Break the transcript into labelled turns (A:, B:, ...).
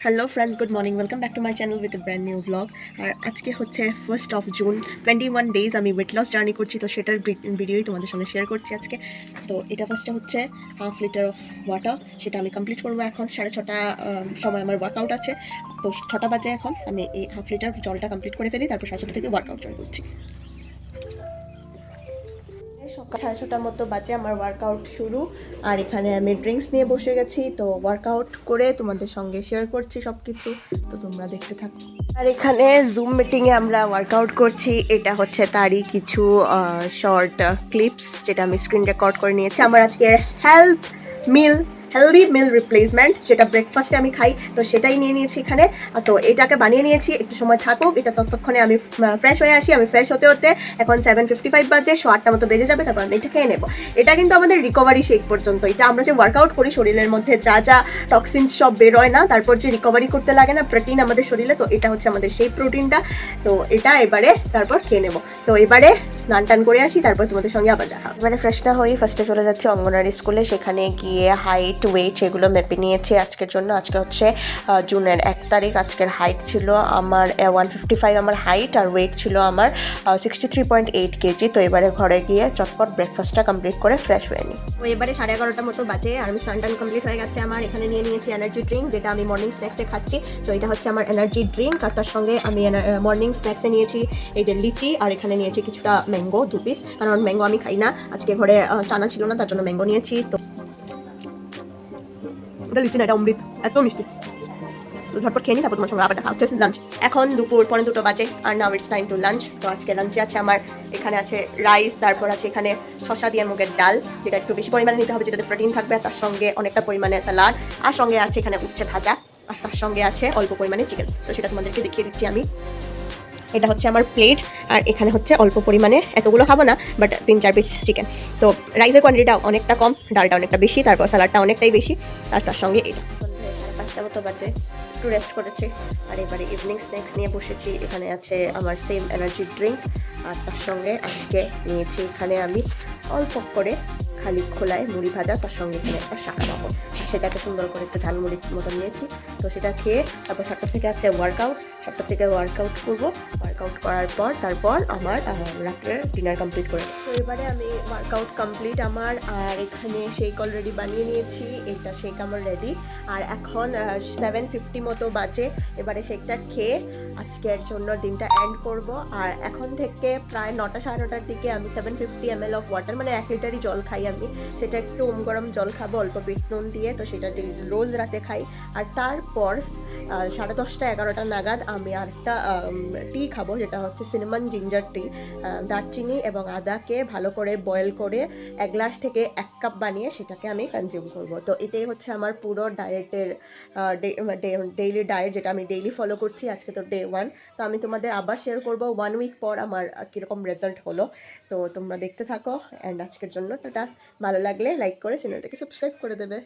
A: Hello friends, good morning. Welcome back to my channel with a brand new blog. আর আজকে হচ্ছে 1 June. 21 days আমি weight loss journey করছি, তো সেটার ভিডিওই তোমাদের সঙ্গে শেয়ার করছি আজকে। তো এটা ফার্স্টে হচ্ছে 1/2 লিটার অফ ওয়াটার, সেটা আমি কমপ্লিট করবো এখন। 6:30 সময় আমার ওয়ার্কআউট আছে, তো 6টা বাজে এখন। আমি এই 1/2 লিটার জলটা কমপ্লিট করে ফেলি, তারপর 6:30 থেকে ওয়ার্কআউট জয়েন করছি। সকাল 6:30টার মতো বাজে আমার ওয়ার্কআউট শুরু। আর এখানে আমি ড্রিঙ্কস নিয়ে বসে গেছি, তো ওয়ার্কআউট করে তোমাদের সঙ্গে শেয়ার করছি সব কিছু, তো তোমরা দেখতে থাকো। আর এখানে জুম মিটিংয়ে আমরা ওয়ার্কআউট করছি। এটা হচ্ছে তারই কিছু শর্ট ক্লিপস, যেটা আমি স্ক্রিন রেকর্ড করে নিয়েছি। আমার আজকের হেলদি মিল রিপ্লেসমেন্ট, যেটা ব্রেকফাস্টে আমি খাই, তো সেটাই নিয়ে নিয়েছি এখানে। তো এটাকে বানিয়ে নিয়েছি, একটু সময় থাকুক এটা, ততক্ষণে আমি ফ্রেশ হয়ে আসি। আমি ফ্রেশ হতে হতে এখন 7:55 বাজে, 8টা মতো বেজে যাবে, তারপর আমি এটা খেয়ে নেবো। এটা কিন্তু আমাদের রিকভারি শেক পর্যন্ত। এটা আমরা যে ওয়ার্কআউট করি, শরীরের মধ্যে যা যা টক্সিন সব বেরোয় না, তারপর যে রিকভারি করতে লাগে না প্রোটিন আমাদের শরীরে, তো এটা হচ্ছে আমাদের সেই প্রোটিনটা। তো এটা এবারে তারপর খেয়ে নেবো। তো এবারে স্নান টান করে আসি, তারপর তোমাদের সঙ্গে আবার দেখা। এবারে ফ্রেশ না হয়ে ফার্স্টে চলে যাচ্ছি অঙ্গনারী স্কুলে। সেখানে গিয়ে হাইট ওয়েট এগুলো মেপে নিয়েছি আজকের জন্য। আজকে হচ্ছে জুনের 1 তারিখ। আজকের হাইট ছিল আমার 155 আমার হাইট, আর ওয়েট ছিল আমার 63.8 কেজি। তো এবারে ঘরে গিয়ে চটপট ব্রেকফাস্টটা কমপ্লিট করে ফ্রেশ হয়ে নিই। তো এবারে 11:30 মতো বাজে, আর আমি স্নান টান কমপ্লিট হয়ে গেছে আমার। এখানে নিয়ে নিয়েছি এনার্জি ড্রিঙ্ক, যেটা আমি মর্নিং স্ন্যাক্সে খাচ্ছি। তো এটা হচ্ছে আমার এনার্জি ড্রিঙ্ক, আর তার সঙ্গে আমি মর্নিং স্ন্যাক্সে নিয়েছি এইটা লিচি, আর এখানে নিয়েছি কিছুটা ম্যাঙ্গো 2 পিস, কারণ ম্যাঙ্গো আমি খাই না। আজকে ঘরে চানা ছিল না, তার জন্য ম্যাঙ্গো নিয়েছি। তো এটা লিচি না, এটা অমৃত, এত মিষ্টি। তো ঝটপট খেয়ে নিই, তারপর তোমার সঙ্গে আবার দেখা হচ্ছে লাঞ্চ। এখন দুপুর 2:45 বাজে, আর now it's time to lunch. তো আজকে লাঞ্চে আছে আমার, এখানে আছে রাইস, তারপর আছে এখানে শসা দিয়ে মুগের ডাল, যেটা একটু বেশি পরিমাণে নিতে হবে, যেটাতে প্রোটিন থাকবে। আর তার সঙ্গে অনেকটা পরিমাণে স্যালাড, আর সঙ্গে আছে এখানে উচ্ছে ভাজা, আর তার সঙ্গে আছে অল্প পরিমাণে চিকেন। তো সেটা তোমাদেরকে দেখিয়ে দিচ্ছি আমি। এটা হচ্ছে আমার প্লেট, আর এখানে হচ্ছে অল্প পরিমাণে, এতগুলো খাবো না, বাট 3-4 পিস চিকেন। তো রাইসের কোয়ান্টিটিটা অনেকটা কম, ডালটা অনেকটা বেশি, তারপর স্যালাডটা অনেকটাই বেশি, আর তার সঙ্গে এটা। 5টা মতো বাজে, একটু রেস্ট করেছি, আর এবারে ইভিনিং স্ন্যাক্স নিয়ে বসেছি। এখানে আছে আমার সেম এনার্জি ড্রিঙ্ক, আর তার সঙ্গে আজকে নিয়েছি এখানে আমি অল্প করে খালি খোলায় মুড়ি ভাজা, তার সঙ্গে এখানে একটা শাকা পাবো, সেটাকে সুন্দর করে একটু ঝালমুড়ির মতো নিয়েছি। তো সেটা খেয়ে তারপর 7টা থেকে আছে ওয়ার্কআউট। 7টা থেকে ওয়ার্কআউট করবো। ওয়ার্কআউট করার পর তারপর আমার রাত্রের ডিনার কমপ্লিট করে। তো এবারে আমি ওয়ার্কআউট কমপ্লিট আমার, আর এখানে শেক অলরেডি বানিয়ে নিয়েছি। এটা শেক আমার রেডি, আর এখন 7:50 মতো বাজে। এবারে শেকটা খেয়ে আজকের জন্য দিনটা এন্ড করব। আর এখন থেকে প্রায় 9টা 9:30টার দিকে আমি 750 ml অফ ওয়াটার, মানে 1 লিটারই জল খাই আমি। সেটা একটু গরম জল খাবো অল্প বিট নুন দিয়ে, তো সেটা রোজ রাতে খাই। আর তারপর 10:30 11টা নাগাদ আমি আরেকটা টি খাবো, যেটা হচ্ছে সিনামন জিঞ্জার টি। দারচিনি এবং আদাকে ভালো করে বয়েল করে 1 গ্লাস থেকে 1 কাপ বানিয়ে সেটাকে আমি কনজিউম করব। তো এটাই হচ্ছে আমার পুরো ডায়েটের ডেইলি ডায়েট, যেটা আমি ডেইলি ফলো করছি। আজকে তো ডে 1। তো আমি তোমাদের আবার শেয়ার করবো 1 উইক পর আমার কীরকম রেজাল্ট হলো। তো তোমরা দেখতে থাকো, অ্যান্ড আজকের জন্য টাটা। ভালো লাগলে লাইক করে চ্যানেলটাকে সাবস্ক্রাইব করে দেবে।